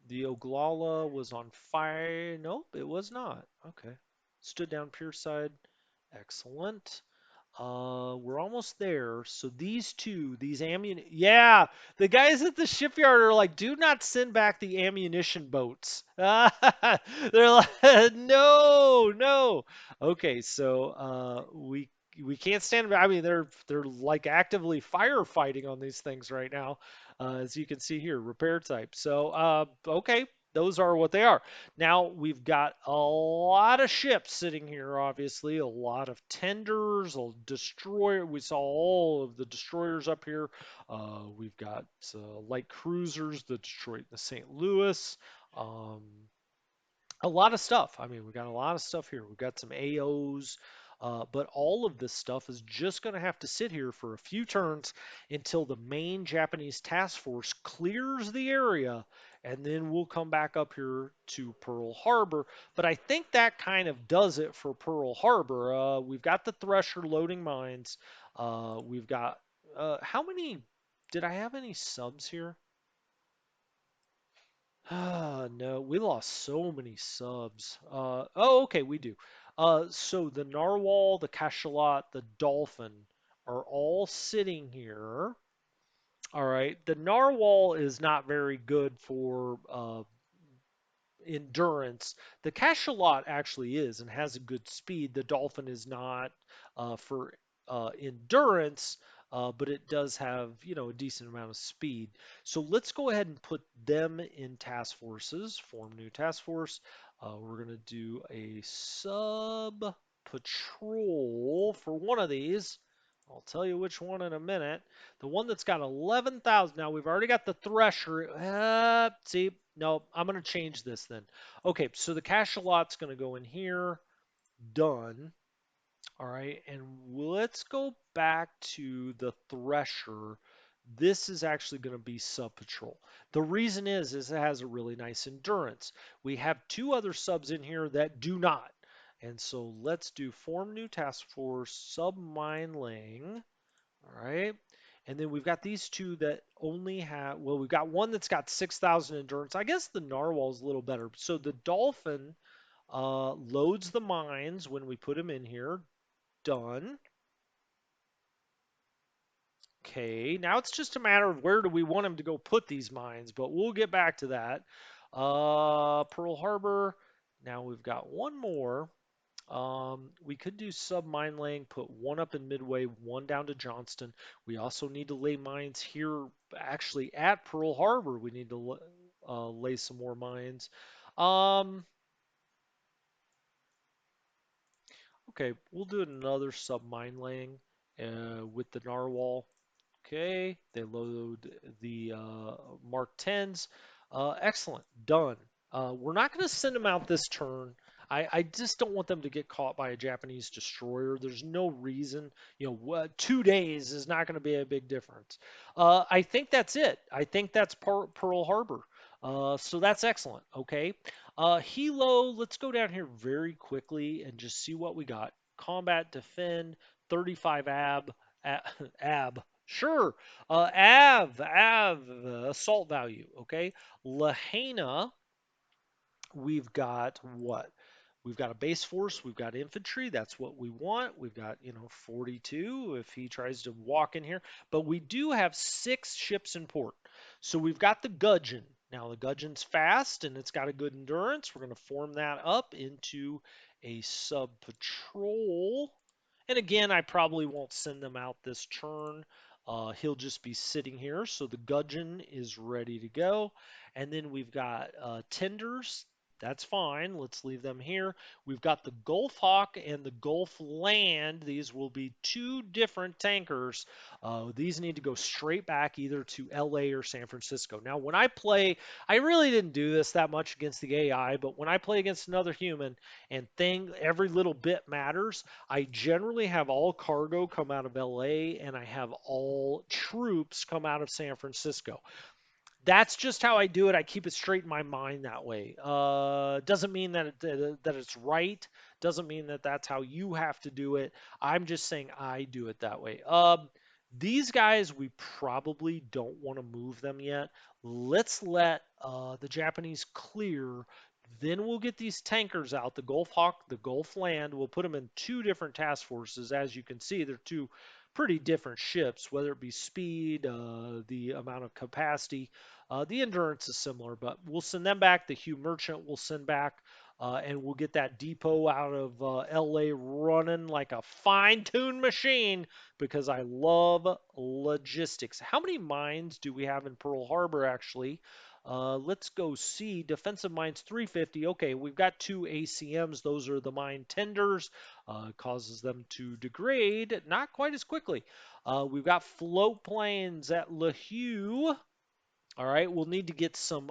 the Oglala was on fire. Nope, it was not. Okay. Stood down pier side. Excellent. We're almost there. So these two, these ammunition, yeah, the guys at the shipyard are like, do not send back the ammunition boats. They're like, no, no. Okay, so we can't stand. I mean, they're like actively firefighting on these things right now, as you can see here, repair type. So okay, those are what they are. Now we've got a lot of ships sitting here, obviously, a lot of tenders, a destroyer. We saw all of the destroyers up here. We've got light cruisers, the Detroit and the St. Louis. Um, a lot of stuff. I mean, we got a lot of stuff here. We've got some AOs, but all of this stuff is just going to have to sit here for a few turns until the main Japanese task force clears the area, and then we'll come back up here to Pearl Harbor. But I think that kind of does it for Pearl Harbor. We've got the Thresher loading mines. We've got how many? Did I have any subs here? Ah, no, we lost so many subs. Oh, okay, we do. So the narwhal, the cachalot, the dolphin are all sitting here. All right, the narwhal is not very good for endurance. The cachalot actually is and has a good speed. The dolphin is not for endurance, but it does have a decent amount of speed. So let's go ahead and put them in task forces. Form new task force. We're going to do a sub patrol for one of these. I'll tell you which one in a minute. The one that's got 11,000. Now we've already got the Thresher. See, no, I'm going to change this then. Okay, so the cachalot's going to go in here. Done. All right, and let's go back to the Thresher. This is actually going to be sub patrol. The reason is it has a really nice endurance. We have two other subs in here that do not. And so let's do form new task force, submine laying. All right. And then we've got these two that only have, well, we've got one that's got 6,000 endurance. I guess the narwhal is a little better. So the dolphin loads the mines when we put them in here. Done. Okay, now it's just a matter of where do we want him to go put these mines, but we'll get back to that. Pearl Harbor. Now we've got one more. We could do sub mine laying, put one up in Midway, one down to Johnston. We also need to lay mines here, actually at Pearl Harbor. We need to lay some more mines. Um, okay, we'll do another sub mine laying with the narwhal. Okay, they load the Mark 10s. Excellent, done. We're not going to send them out this turn. I just don't want them to get caught by a Japanese destroyer. There's no reason. 2 days is not going to be a big difference. I think that's it. I think that's Pearl Harbor. So that's excellent. Okay. Hilo, let's go down here very quickly and just see what we got. Combat, defend, 35 ab. Sure. Assault value. Okay. Lahaina, we've got what? We've got a base force, we've got infantry, that's what we want. We've got, 42 if he tries to walk in here. But we do have 6 ships in port. So we've got the Gudgeon. Now the Gudgeon's fast and it's got a good endurance. We're going to form that up into a sub patrol. And again, I probably won't send them out this turn. He'll just be sitting here. So the Gudgeon is ready to go. And then we've got tenders. That's fine. Let's leave them here. We've got the Gulf Hawk and the Gulf Land. These will be 2 different tankers. These need to go straight back either to LA or San Francisco. Now, when I play, I really didn't do this that much against the AI, but when I play against another human and every little bit matters, I generally have all cargo come out of LA and I have all troops come out of San Francisco. That's just how I do it. I keep it straight in my mind that way. Doesn't mean that it's right. Doesn't mean that that's how you have to do it. I'm just saying I do it that way. These guys, we probably don't want to move them yet. Let's let the Japanese clear. Then we'll get these tankers out, the Gulf Hawk, the Gulf Land. We'll put them in 2 different task forces. As you can see, they're 2 pretty different ships, whether it be speed, the amount of capacity. The endurance is similar, but we'll send them back. The Hugh Merchant will send back, and we'll get that depot out of LA running like a fine-tuned machine because I love logistics. How many mines do we have in Pearl Harbor, actually? Let's go see. Defensive mines 350. Okay, we've got 2 ACMs. Those are the mine tenders. Causes them to degrade not quite as quickly. We've got float planes at LaHue. All right, we'll need to get some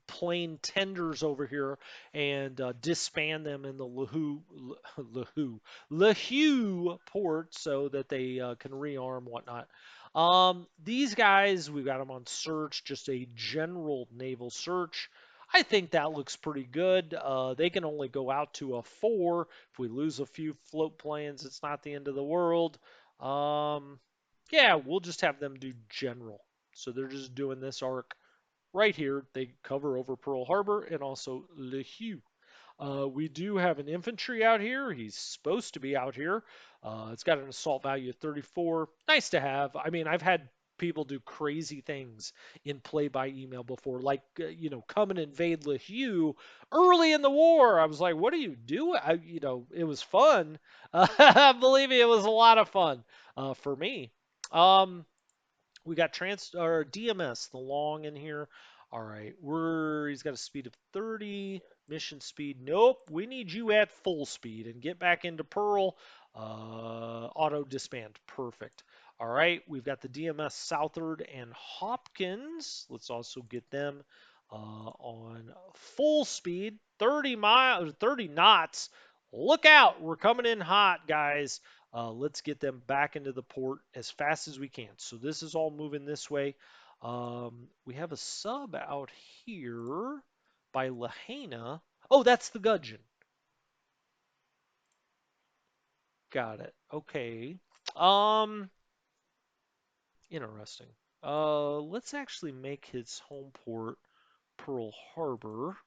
plane tenders over here and disband them in the LaHue port so that they can rearm whatnot. These guys, we've got them on search, just a general naval search. I think that looks pretty good. They can only go out to a 4. If we lose a few float planes, it's not the end of the world. Yeah, we'll just have them do general. So they're just doing this arc right here. They cover over Pearl Harbor and also LeHue. We do have an infantry out here. He's supposed to be out here. It's got an assault value of 34. Nice to have. I mean, I've had people do crazy things in play by email before, like, come and invade LeHue early in the war. I was like, what are you doing? It was fun. Believe me, it was a lot of fun for me. We got DMS, the long in here. All right, he's got a speed of 30, mission speed. Nope, we need you at full speed and get back into Pearl. Auto disband, perfect. All right, we've got the DMS Southard and Hopkins. Let's also get them on full speed, 30 knots. Look out, we're coming in hot, guys. Let's get them back into the port as fast as we can. So this is all moving this way. We have a sub out here by Lahaina. Oh, that's the Gudgeon. Got it. Okay. Um, Interesting. Let's actually make his home port Pearl Harbor.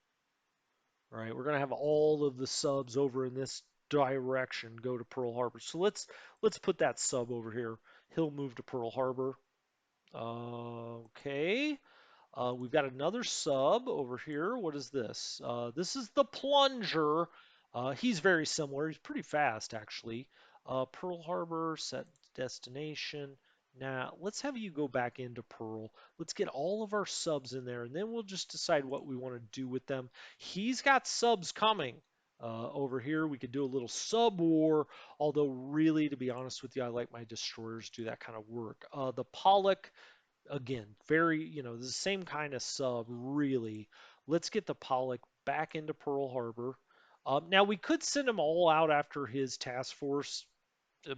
All right, we're gonna have all of the subs over in this direction go to Pearl Harbor. So let's put that sub over here. He'll move to Pearl Harbor. Okay. We've got another sub over here. What is this? This is the Plunger. He's very similar. He's pretty fast, actually. Pearl Harbor, set destination. Now, let's have you go back into Pearl. Let's get all of our subs in there, and then we'll just decide what we want to do with them. He's got subs coming. Over here, we could do a little sub war, although really, to be honest with you, I like my destroyers do that kind of work. The Pollock, again, very, the same kind of sub, really. Let's get the Pollock back into Pearl Harbor. Now, we could send him all out after his task force.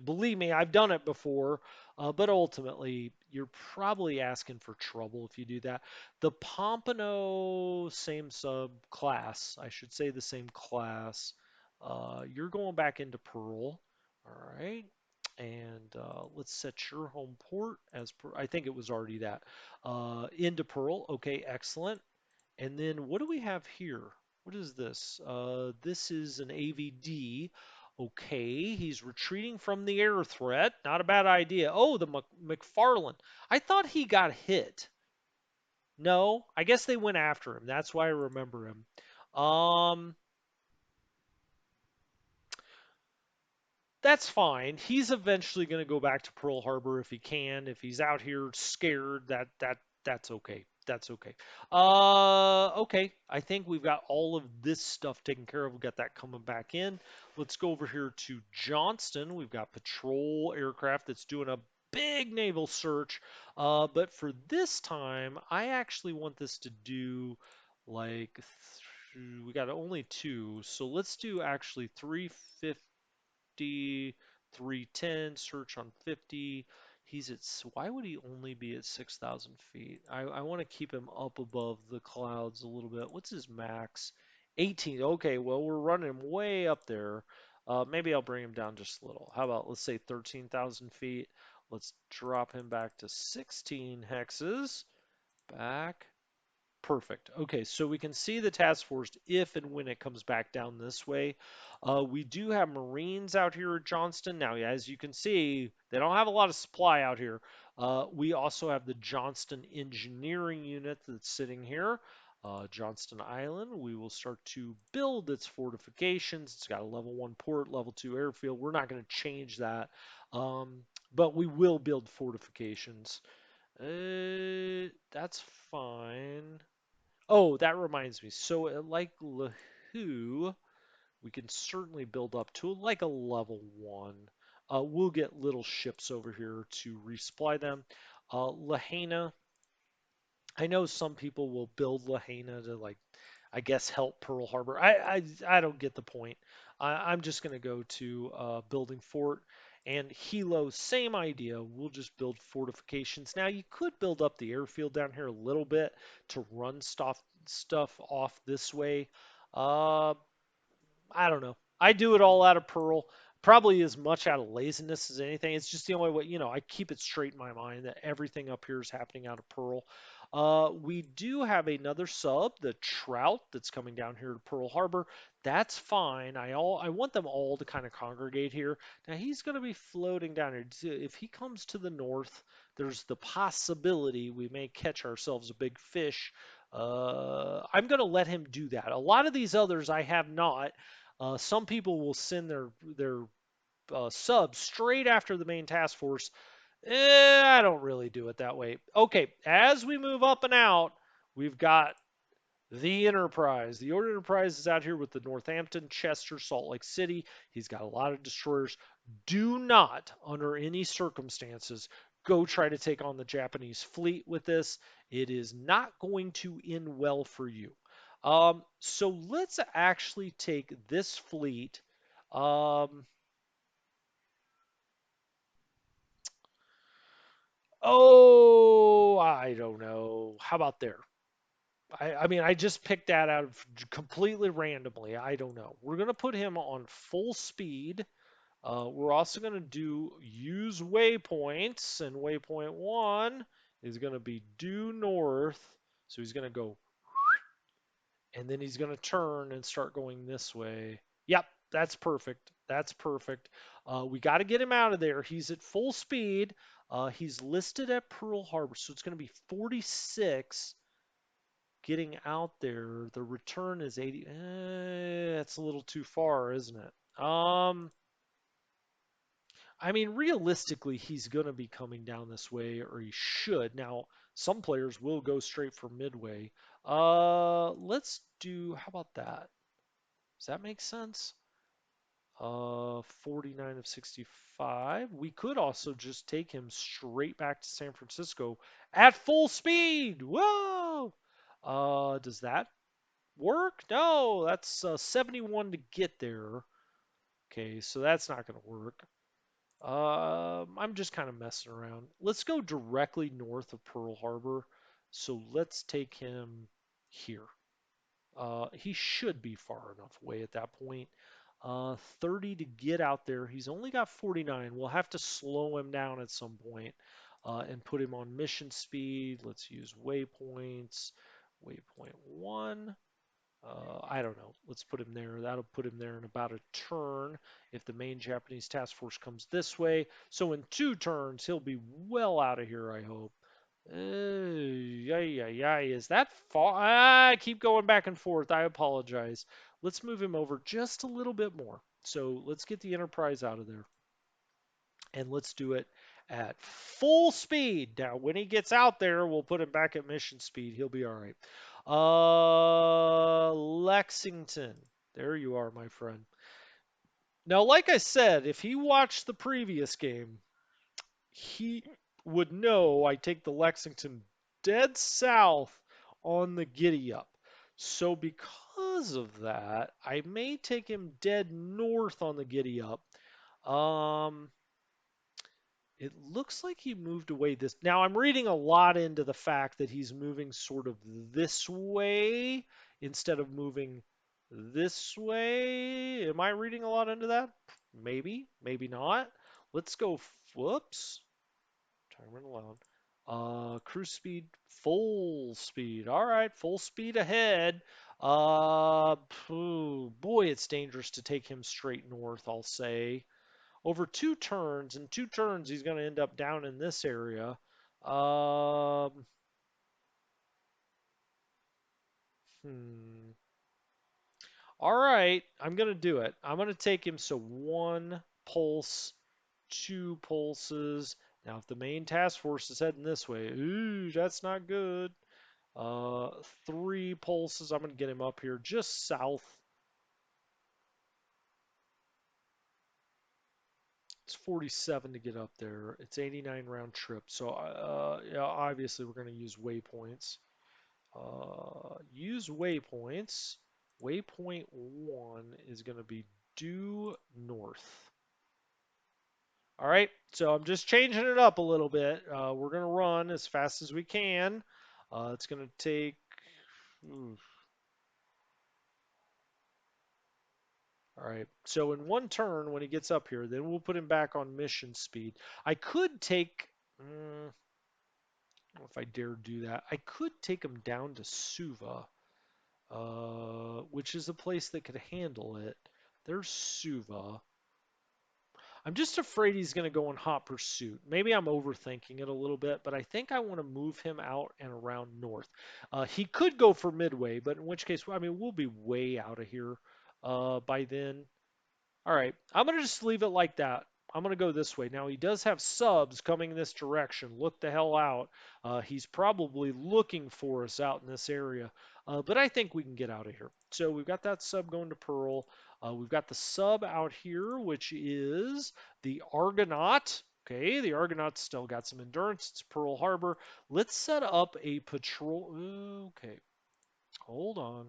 Believe me, I've done it before, but ultimately, you're probably asking for trouble if you do that. The Pompano, same sub class, I should say the same class. You're going back into Pearl, all right? And let's set your home port as per, I think it was already that. Into Pearl, okay, excellent. And then what do we have here? What is this? This is an AVD. Okay, he's retreating from the air threat. Not a bad idea. Oh, the McFarland. I thought he got hit. No, I guess they went after him. That's why I remember him. Um, That's fine. He's eventually going to go back to Pearl Harbor if he can. If he's out here scared, that's okay. That's okay. Okay. I think we've got all of this stuff taken care of. We've got that coming back in. Let's go over here to Johnston. We've got patrol aircraft that's doing a big naval search. But for this time, I actually want this to do like we got only two. So let's do actually 350. 310, search on 50. He's at, why would he only be at 6,000 feet? I want to keep him up above the clouds a little bit. What's his max? 18. Okay, well, we're running him way up there. Maybe I'll bring him down just a little. How about, let's say 13,000 feet. Let's drop him back to 16 hexes. Back. Perfect. Okay, so we can see the task force if and when it comes back down this way. We do have Marines out here at Johnston. Now, as you can see, they don't have a lot of supply out here. We also have the Johnston Engineering Unit that's sitting here. Johnston Island, we will start to build its fortifications. It's got a level 1 port, level 2 airfield. We're not going to change that, but we will build fortifications. That's fine. Oh, that reminds me. So, like Lahu, we can certainly build up to like a level 1. We'll get little ships over here to resupply them. Lahaina, I know some people will build Lahaina to like, I guess, help Pearl Harbor. I don't get the point. I'm just going to go to building fort. And Hilo, same idea. We'll just build fortifications. Now you could build up the airfield down here a little bit to run stuff off this way. Uh, I don't know. I do it all out of Pearl, probably as much out of laziness as anything. It's just the only way, I keep it straight in my mind that everything up here is happening out of Pearl. We do have another sub, the Trout, that's coming down here to Pearl Harbor. That's fine. I want them all to kind of congregate here. Now he's going to be floating down here. If he comes to the north, there's the possibility we may catch ourselves a big fish. I'm going to let him do that. A lot of these others I have not. Some people will send their subs straight after the main task force. I don't really do it that way. Okay, as we move up and out, we've got the Enterprise. The Enterprise is out here with the Northampton, Chester, Salt Lake City. He's got a lot of destroyers. Do not, under any circumstances, go try to take on the Japanese fleet with this. It is not going to end well for you. So let's actually take this fleet. Um, oh, I don't know. How about there? I mean, I just picked that out of completely randomly. I don't know. We're going to put him on full speed. We're also going to do use waypoints, and waypoint one is going to be due north. So he's going to go, and then he's going to turn and start going this way. Yep, that's perfect. That's perfect. We got to get him out of there. He's at full speed. He's listed at Pearl Harbor, so it's going to be 46 getting out there. The return is 80. That's a little too far, isn't it? I mean, realistically, he's going to be coming down this way, or he should. Now, some players will go straight for midway. Let's do, how about that? Does that make sense? 49 of 65. We could also just take him straight back to San Francisco at full speed. Whoa! Does that work? No, that's 71 to get there. Okay, so that's not going to work. I'm just kind of messing around. Let's go directly north of Pearl Harbor. So let's take him here. He should be far enough away at that point. 30 to get out there. He's only got 49. We'll have to slow him down at some point, and put him on mission speed. Let's use waypoints. Waypoint 1. I don't know. Let's put him there. That'll put him there in about a turn if the main Japanese task force comes this way. So in 2 turns, he'll be well out of here, I hope. Is that far? I keep going back and forth. I apologize. Let's move him over just a little bit more. So let's get the Enterprise out of there. And let's do it at full speed. Now, when he gets out there, we'll put him back at mission speed. He'll be all right. Lexington. There you are, my friend. Now, like I said, if he watched the previous game, he would know I take the Lexington dead south on the giddy up. So because of that, I may take him dead north on the giddy up. Um, it looks like he moved away this. Now I'm reading a lot into the fact that he's moving sort of this way instead of moving this way. Am I reading a lot into that? Maybe, maybe not. Let's go. Whoops. Timer allowed. Cruise speed, full speed. All right, full speed ahead. Boy, it's dangerous to take him straight north, I'll say. Over 2 turns, in 2 turns, he's going to end up down in this area. Um, hmm. All right, I'm going to do it. I'm going to take him so 1 pulse, 2 pulses. Now, if the main task force is heading this way, ooh, that's not good. Uh, 3 pulses. I'm going to get him up here just south. It's 47 to get up there. It's 89 round trip. So, yeah, obviously, we're going to use waypoints. Use waypoints. Waypoint 1 is going to be due north. All right, so I'm just changing it up a little bit. We're going to run as fast as we can. It's going to take. Ooh, all right, so in 1 turn, when he gets up here, then we'll put him back on mission speed. I could take. I don't know if I dare do that. I could take him down to Suva, which is a place that could handle it. There's Suva. I'm just afraid he's going to go in hot pursuit. Maybe I'm overthinking it a little bit, but I think I want to move him out and around north. He could go for midway, but in which case, I mean, we'll be way out of here by then. All right, I'm going to just leave it like that. I'm going to go this way. Now, he does have subs coming in this direction. Look the hell out. He's probably looking for us out in this area, but I think we can get out of here. So we've got that sub going to Pearl. We've got the sub out here, which is the Argonaut. Okay, the Argonaut's still got some endurance. It's Pearl Harbor. Let's set up a patrol. Okay, hold on.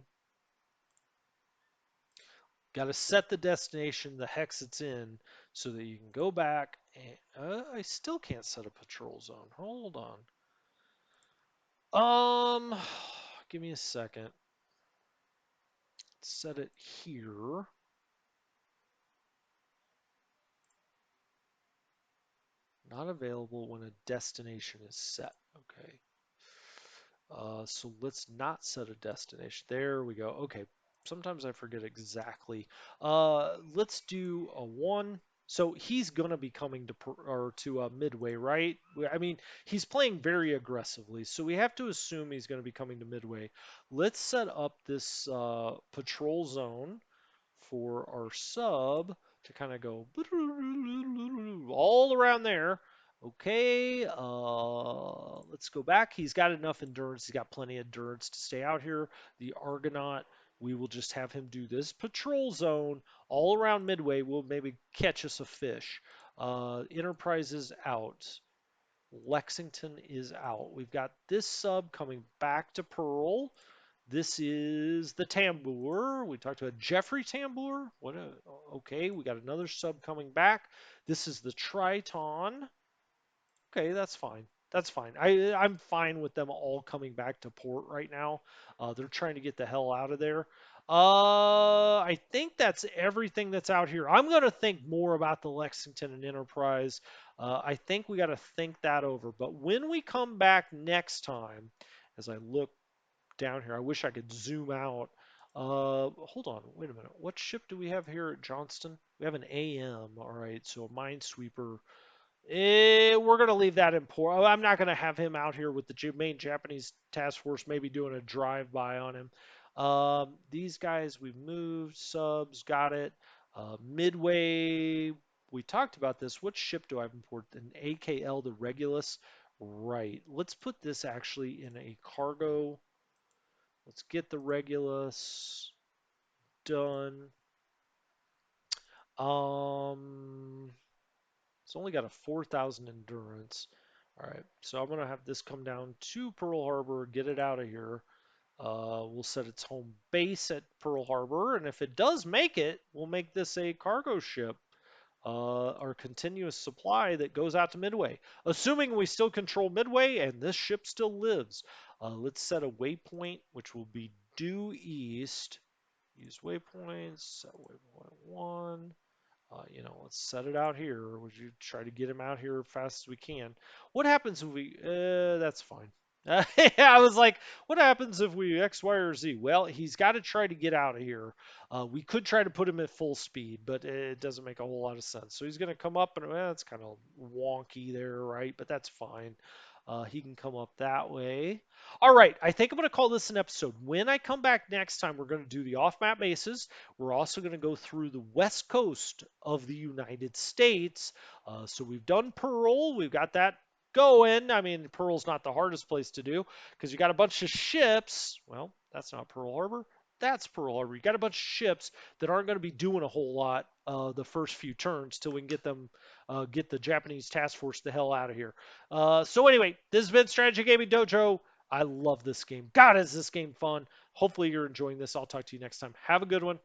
Got to set the destination, the hex it's in, so that you can go back. And I still can't set a patrol zone. Hold on. Give me a second. Set it here. Not available when a destination is set. Okay. So let's not set a destination. There we go. Okay. Sometimes I forget exactly. Let's do a one. So he's gonna be coming to or to Midway, right? I mean, he's playing very aggressively, so we have to assume he's gonna be coming to Midway. Let's set up this patrol zone for our sub to kind of go all around there. Okay, let's go back. He's got enough endurance. He's got plenty of endurance to stay out here. The Argonaut, we will just have him do this patrol zone all around Midway. We'll maybe catch us a fish. Enterprise is out. Lexington is out. We've got this sub coming back to Pearl. This is the Tambour. We talked about Jeffrey Tambour. Okay, we got another sub coming back. This is the Triton. Okay, that's fine. That's fine. I'm fine with them all coming back to port right now. They're trying to get the hell out of there. I think that's everything that's out here. I'm gonna think more about the Lexington and Enterprise. I think we got to think that over. But when we come back next time, as I look down here. I wish I could zoom out. Hold on, wait a minute. What ship do we have here at Johnston? We have an AM. All right, so a minesweeper. We're gonna leave that in port. I'm not gonna have him out here with the main Japanese task force, maybe doing a drive-by on him. These guys we've moved subs, got it. Midway, we talked about this. What ship do I have in port? An AKL, the Regulus. Right. Let's put this actually in a cargo. Let's get the Regulus done. Um, it's only got a 4,000 endurance. All right, so I'm gonna have this come down to Pearl Harbor, get it out of here. We'll set its home base at Pearl Harbor, and if it does make it, we'll make this a cargo ship, our continuous supply that goes out to Midway. Assuming we still control Midway and this ship still lives. Let's set a waypoint, which will be due east. Use waypoints, set waypoint one. Let's set it out here. Would you try to get him out here as fast as we can? What happens if we? That's fine. I was like, what happens if we X, Y, or Z? Well, he's got to try to get out of here. We could try to put him at full speed, but it doesn't make a whole lot of sense. So he's going to come up, and well, it's kind of wonky there, right? But that's fine. He can come up that way. All right, I think I'm going to call this an episode. When I come back next time, we're going to do the off-map bases. We're also going to go through the west coast of the United States. So we've done Pearl. We've got that going. I mean, Pearl's not the hardest place to do because you got a bunch of ships. Well, that's not Pearl Harbor. That's Pearl Harbor. You got a bunch of ships that aren't going to be doing a whole lot the first few turns till we can get them, get the Japanese task force the hell out of here. So anyway, this has been Strategy Gaming Dojo. I love this game. God, is this game fun. Hopefully you're enjoying this. I'll talk to you next time. Have a good one.